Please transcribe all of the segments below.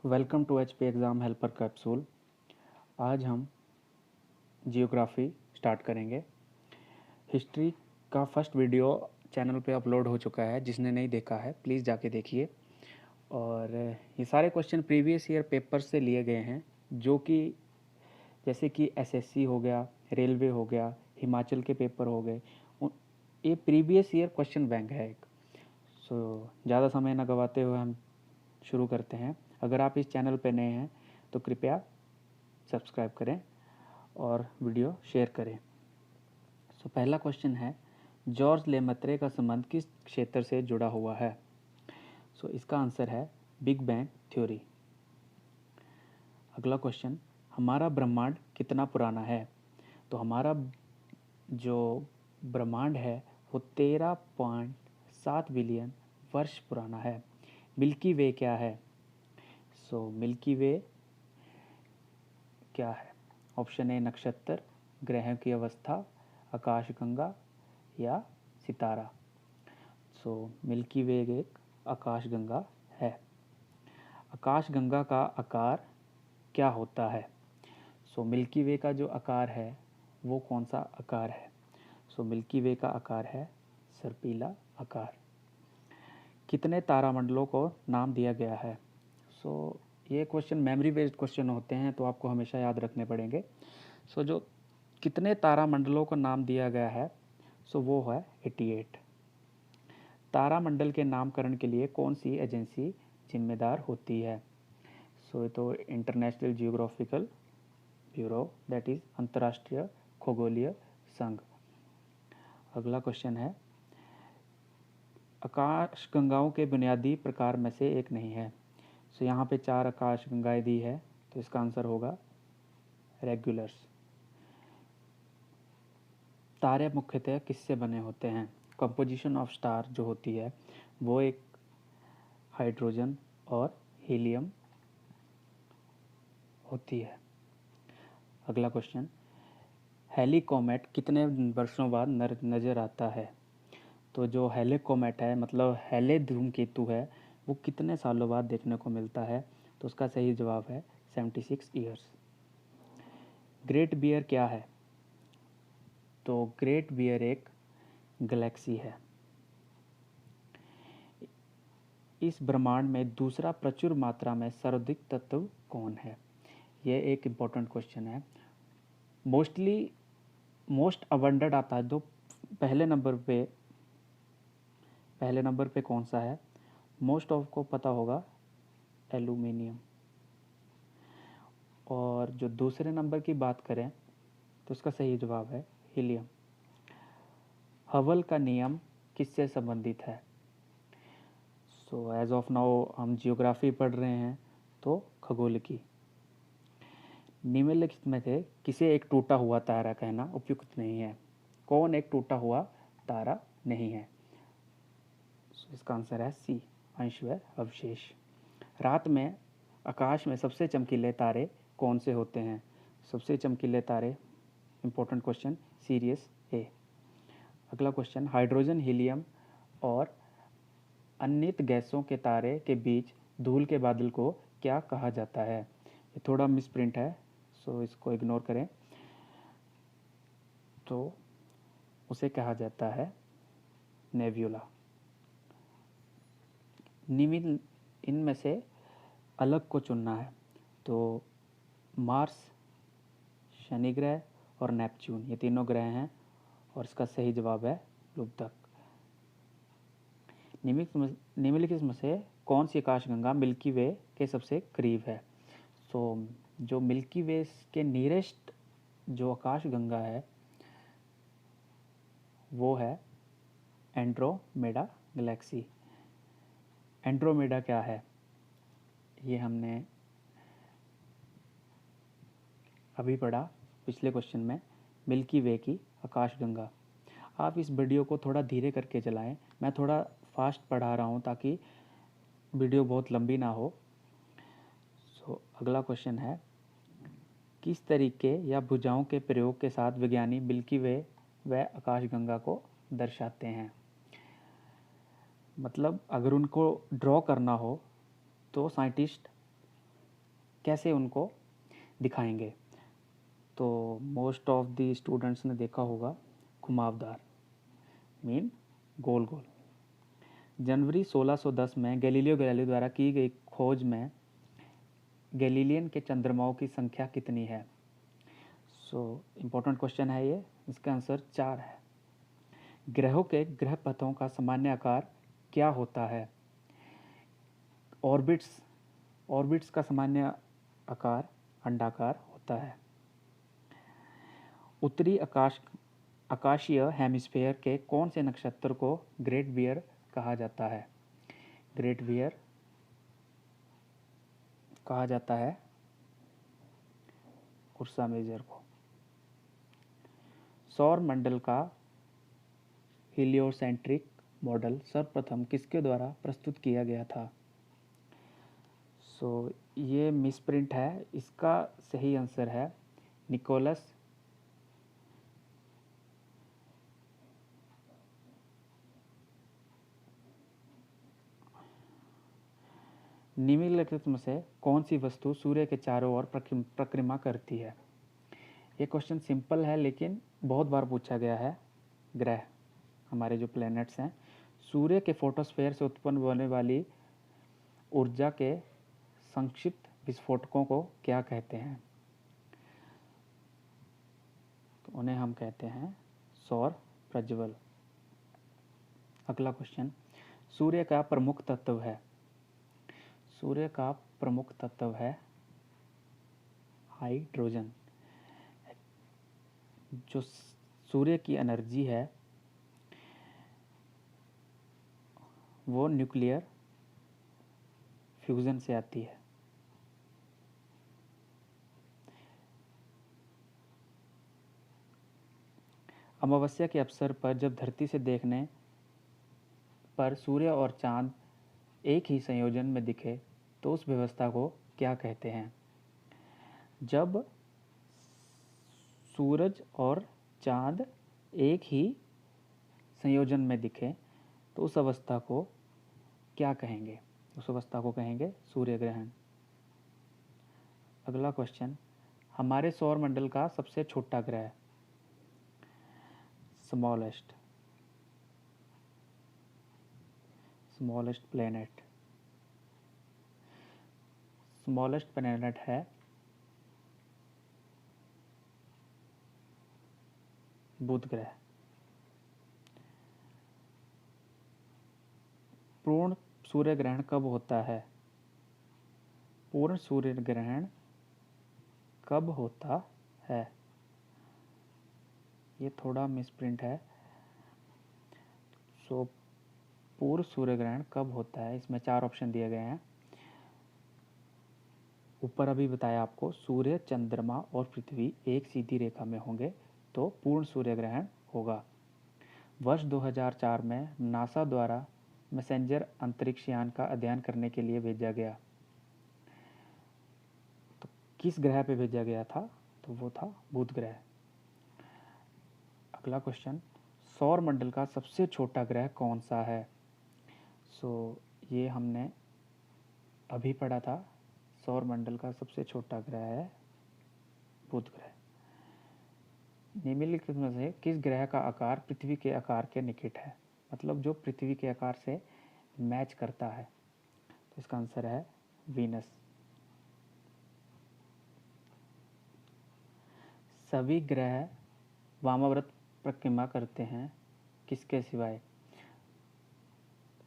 Welcome to HP exam helper capsule. आज हम geography start करेंगे। हिस्ट्री का फर्स्ट वीडियो चैनल पे अपलोड हो चुका है, जिसने नहीं देखा है प्लीज़ जाके देखिए। और ये सारे क्वेश्चन प्रीवियस ईयर पेपर से लिए गए हैं, जो कि जैसे कि एसएससी हो गया, रेलवे हो गया, हिमाचल के पेपर हो गए। ये प्रीवियस ईयर क्वेश्चन बैंक है एक। ज़्यादा समय न गवाते हुए हम शुरू करते हैं। अगर आप इस चैनल पर नए हैं तो कृपया सब्सक्राइब करें और वीडियो शेयर करें। पहला क्वेश्चन है, जॉर्ज लेमैत्रे का संबंध किस क्षेत्र से जुड़ा हुआ है? इसका आंसर है बिग बैंग थ्योरी। अगला क्वेश्चन, हमारा ब्रह्मांड कितना पुराना है? तो हमारा जो ब्रह्मांड है वो 13.7 बिलियन वर्ष पुराना है। मिल्की वे क्या है? मिल्की वे क्या है? ऑप्शन ए नक्षत्र, ग्रह की अवस्था, आकाशगंगा या सितारा। मिल्की वे एक आकाशगंगा है। आकाशगंगा का आकार क्या होता है? मिल्की वे का जो आकार है वो कौन सा आकार है? मिल्की वे का आकार है सर्पीला आकार। कितने तारामंडलों को नाम दिया गया है? ये क्वेश्चन मेमोरी बेस्ड क्वेश्चन होते हैं, तो आपको हमेशा याद रखने पड़ेंगे। जो कितने तारामंडलों को नाम दिया गया है वो है 88। तारामंडल के नामकरण के लिए कौन सी एजेंसी जिम्मेदार होती है? तो international geographical bureau, that is अंतर्राष्ट्रीय खगोलीय संघ। अगला क्वेश्चन है, आकाशगंगाओं के बुनियादी प्रकार में से एक नहीं है। यहाँ पे 4 आकाशगंगाएं दी है, तो इसका आंसर होगा रेगुलर्स। तारे मुख्यतः किससे बने होते हैं? कंपोजिशन ऑफ स्टार जो होती है वो एक हाइड्रोजन और हीलियम होती है। अगला क्वेश्चन, हैली कॉमेट कितने वर्षों बाद नज़र आता है? तो जो हैले कॉमेट है, मतलब हैले धूमकेतु है, वो कितने सालों बाद देखने को मिलता है? तो उसका सही जवाब है 76 ईयर्स। ग्रेट बियर क्या है? तो ग्रेट बियर एक गैलेक्सी है। इस ब्रह्मांड में दूसरा प्रचुर मात्रा में सर्वाधिक तत्व कौन है? यह एक इम्पोर्टेंट क्वेश्चन है। मोस्ट अबंडेंट आता है जो पहले नंबर पे कौन सा है? मोस्ट ऑफ को पता होगा एल्यूमिनियम। और जो दूसरे नंबर की बात करें तो उसका सही जवाब है हीलियम। हबल का नियम किससे संबंधित है? एज ऑफ नाउ हम जियोग्राफी पढ़ रहे हैं, तो खगोल की। निम्नलिखित में से किसे एक टूटा हुआ तारा कहना उपयुक्त नहीं है? कौन एक टूटा हुआ तारा नहीं है? इसका आंसर है सी, अंश व अवशेष। रात में आकाश में सबसे चमकीले तारे कौन से होते हैं? सबसे चमकीले तारे, इंपॉर्टेंट क्वेश्चन, सीरियस ए। अगला क्वेश्चन, हाइड्रोजन, हीलियम और अन्य गैसों के तारे के बीच धूल के बादल को क्या कहा जाता है? ये थोड़ा मिसप्रिंट है, इसको इग्नोर करें। तो उसे कहा जाता है नेब्यूला। निम्न इनमें से अलग को चुनना है, तो मार्स, शनि ग्रह और नेपच्यून, ये तीनों ग्रह हैं, और इसका सही जवाब है लुब्धक। निम्नलिखित में से कौन सी आकाशगंगा मिल्की वे के सबसे करीब है? जो मिल्की वे के नियरेस्ट जो आकाशगंगा है वो है एंड्रोमेडा गैलेक्सी। एंड्रोमेडा क्या है? ये हमने अभी पढ़ा पिछले क्वेश्चन में, मिल्की वे की आकाशगंगा। आप इस वीडियो को थोड़ा धीरे करके चलाएं, मैं थोड़ा फास्ट पढ़ा रहा हूँ ताकि वीडियो बहुत लंबी ना हो। अगला क्वेश्चन है, किस तरीके या भुजाओं के प्रयोग के साथ विज्ञानी मिल्की वे व आकाशगंगा को दर्शाते हैं? मतलब अगर उनको ड्रॉ करना हो तो साइंटिस्ट कैसे उनको दिखाएंगे? तो मोस्ट ऑफ द स्टूडेंट्स ने देखा होगा घुमावदार, मीन गोल गोल। जनवरी 1610 में गैलीलियो गैलीली द्वारा की गई खोज में गैलीलियन के चंद्रमाओं की संख्या कितनी है? सो इम्पोर्टेंट क्वेश्चन है ये। इसका आंसर 4 है। ग्रहों के ग्रह पथों का सामान्य आकार क्या होता है? ऑर्बिट्स का सामान्य आकार अंडाकार होता है। उत्तरी आकाशीय हेमिस्फेयर के कौन से नक्षत्र को ग्रेट बियर कहा जाता है? ग्रेट बियर कहा जाता है उर्सा मेजर को। सौर मंडल का हीलियोसेंट्रिक मॉडल सर्वप्रथम किसके द्वारा प्रस्तुत किया गया था? ये मिसप्रिंट है। इसका सही आंसर है निकोलस निम्नलिखित में से कौन सी वस्तु सूर्य के चारों ओर परिक्रमा करती है? ये क्वेश्चन सिंपल है लेकिन बहुत बार पूछा गया है। ग्रह, हमारे जो प्लैनेट्स हैं, सूर्य के फोटोस्फीयर से उत्पन्न होने वाली ऊर्जा के संक्षिप्त विस्फोटकों को क्या कहते हैं? तो उन्हें हम कहते हैं सौर प्रज्वल। अगला क्वेश्चन, सूर्य का प्रमुख तत्व है। सूर्य का प्रमुख तत्व है हाइड्रोजन। जो सूर्य की एनर्जी है वो न्यूक्लियर फ्यूजन से आती है। अमावस्या के अवसर पर जब धरती से देखने पर सूर्य और चांद एक ही संयोजन में दिखे तो उस व्यवस्था को क्या कहते हैं? जब सूरज और चांद एक ही संयोजन में दिखे तो उस अवस्था को क्या कहेंगे? उस अवस्था को कहेंगे सूर्य ग्रहण। अगला क्वेश्चन, हमारे सौर मंडल का सबसे छोटा ग्रह, स्मॉलेस्ट प्लैनेट, स्मॉलेस्ट प्लैनेट है बुध ग्रह। पूर्ण सूर्य ग्रहण कब होता है? पूर्ण सूर्य ग्रहण कब होता है? ये थोड़ा मिसप्रिंट है। पूर्ण सूर्य ग्रहण कब होता है? इसमें 4 ऑप्शन दिए गए हैं। ऊपर अभी बताया आपको, सूर्य, चंद्रमा और पृथ्वी एक सीधी रेखा में होंगे तो पूर्ण सूर्य ग्रहण होगा। वर्ष 2004 में नासा द्वारा मैसेंजर अंतरिक्ष यान का अध्ययन करने के लिए भेजा गया। तो किस ग्रह पे भेजा गया था? तो वो था बुध ग्रह। अगला क्वेश्चन, सौर मंडल का सबसे छोटा ग्रह कौन सा है? ये हमने अभी पढ़ा था। सौर मंडल का सबसे छोटा ग्रह है बुध ग्रह। निम्नलिखित में से किस ग्रह का आकार पृथ्वी के आकार के निकट है? मतलब जो पृथ्वी के आकार से मैच करता है। तो इसका आंसर है वीनस। सभी ग्रह वामाव्रत परिक्रमा करते हैं किसके सिवाय?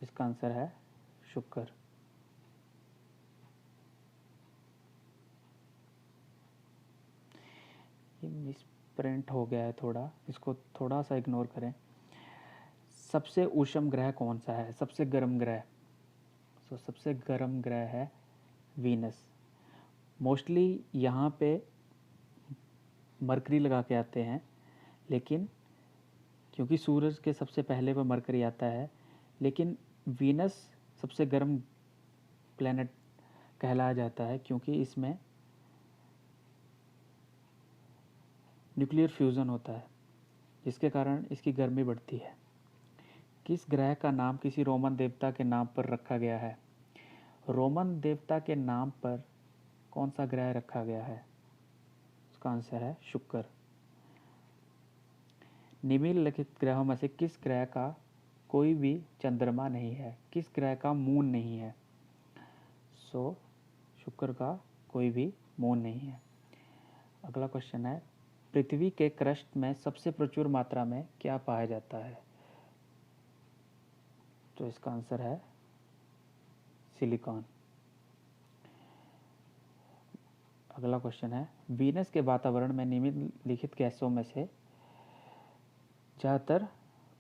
इसका आंसर है शुक्र। ये मिसप्रिंट हो गया है थोड़ा, इसको थोड़ा सा इग्नोर करें। सबसे ऊष्म ग्रह कौन सा है? सबसे गर्म ग्रह? सबसे गर्म ग्रह है वीनस। मोस्टली यहाँ पे मरकरी लगा के आते हैं, लेकिन क्योंकि सूरज के सबसे पहले पर मरकरी आता है, लेकिन वीनस सबसे गर्म प्लैनेट कहलाया जाता है क्योंकि इसमें न्यूक्लियर फ्यूज़न होता है जिसके कारण इसकी गर्मी बढ़ती है। किस ग्रह का नाम किसी रोमन देवता के नाम पर रखा गया है? रोमन देवता के नाम पर कौन सा ग्रह रखा गया है? उसका आंसर है शुक्र। निम्नलिखित ग्रहों में से किस ग्रह का कोई भी चंद्रमा नहीं है? किस ग्रह का मून नहीं है? शुक्र का कोई भी मून नहीं है। अगला क्वेश्चन है, पृथ्वी के क्रस्ट में सबसे प्रचुर मात्रा में क्या पाया जाता है? तो इसका आंसर है सिलिकॉन। अगला क्वेश्चन है, वीनस के वातावरण में निम्नलिखित गैसों में से ज़्यादातर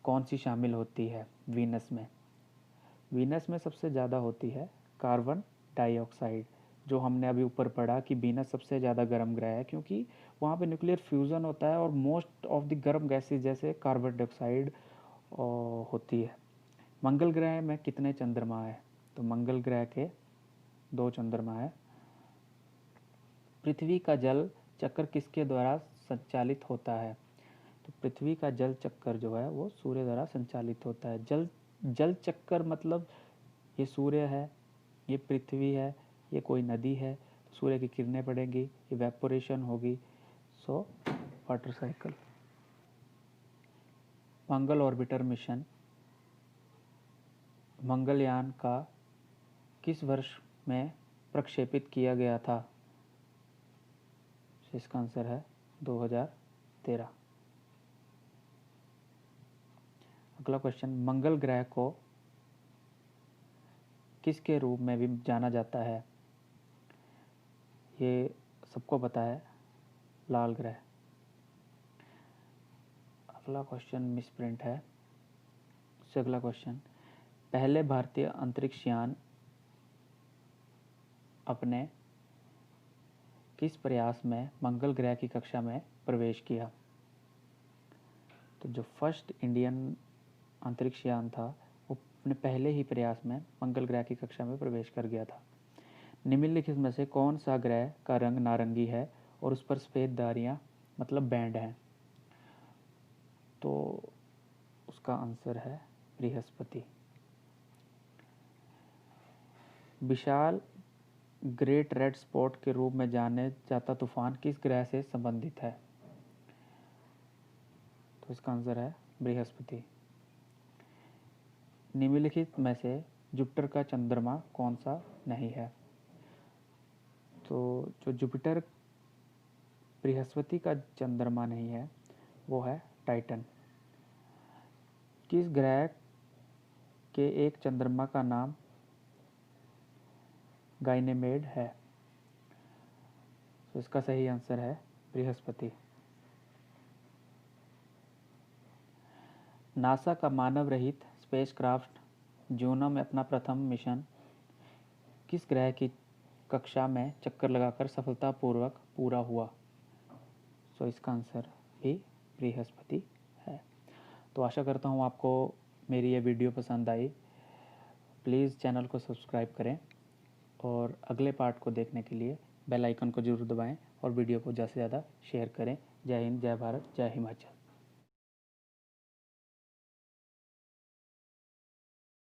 कौन सी शामिल होती है? वीनस में सबसे ज़्यादा होती है कार्बन डाइऑक्साइड। जो हमने अभी ऊपर पढ़ा कि वीनस सबसे ज़्यादा गर्म ग्रह है, क्योंकि वहाँ पे न्यूक्लियर फ्यूज़न होता है और मोस्ट ऑफ द गर्म गैसेज जैसे कार्बन डाइऑक्साइड होती है। मंगल ग्रह में कितने चंद्रमा है? तो मंगल ग्रह के 2 चंद्रमा है। पृथ्वी का जल चक्कर किसके द्वारा संचालित होता है? तो पृथ्वी का जल चक्कर जो है वो सूर्य द्वारा संचालित होता है। जल चक्कर मतलब ये सूर्य है, ये पृथ्वी है, ये कोई नदी है, तो सूर्य की किरणें पड़ेंगी, इवेपोरेशन होगी, सो वाटर साइकिल। मंगल ऑर्बिटर मिशन मंगलयान का किस वर्ष में प्रक्षेपित किया गया था? इसका आंसर है 2013। अगला क्वेश्चन, मंगल ग्रह को किसके रूप में भी जाना जाता है? ये सबको पता है, लाल ग्रह। अगला क्वेश्चन मिसप्रिंट है। उससे अगला क्वेश्चन, पहले भारतीय अंतरिक्ष यान अपने किस प्रयास में मंगल ग्रह की कक्षा में प्रवेश किया? तो जो फर्स्ट इंडियन अंतरिक्ष यान था वो अपने पहले ही प्रयास में मंगल ग्रह की कक्षा में प्रवेश कर गया था। निम्नलिखित में से कौन सा ग्रह का रंग नारंगी है और उस पर सफ़ेद धारियाँ मतलब बैंड हैं? तो उसका आंसर है बृहस्पति। विशाल ग्रेट रेड स्पॉट के रूप में जाने जाता तूफान किस ग्रह से संबंधित है? तो इसका आंसर है बृहस्पति। निम्नलिखित में से जुपिटर का चंद्रमा कौन सा नहीं है? तो जो जुपिटर बृहस्पति का चंद्रमा नहीं है वो है टाइटन। किस ग्रह के एक चंद्रमा का नाम गाइनेमेड है? तो इसका सही आंसर है बृहस्पति। नासा का मानव रहित स्पेसक्राफ्ट जूनो में अपना प्रथम मिशन किस ग्रह की कक्षा में चक्कर लगाकर सफलतापूर्वक पूरा हुआ? तो इसका आंसर भी बृहस्पति है। तो आशा करता हूँ आपको मेरी ये वीडियो पसंद आई। प्लीज़ चैनल को सब्सक्राइब करें और अगले पार्ट को देखने के लिए बेल आइकन को जरूर दबाएं और वीडियो को ज़्यादा से ज़्यादा शेयर करें। जय हिंद, जय भारत, जय हिमाचल।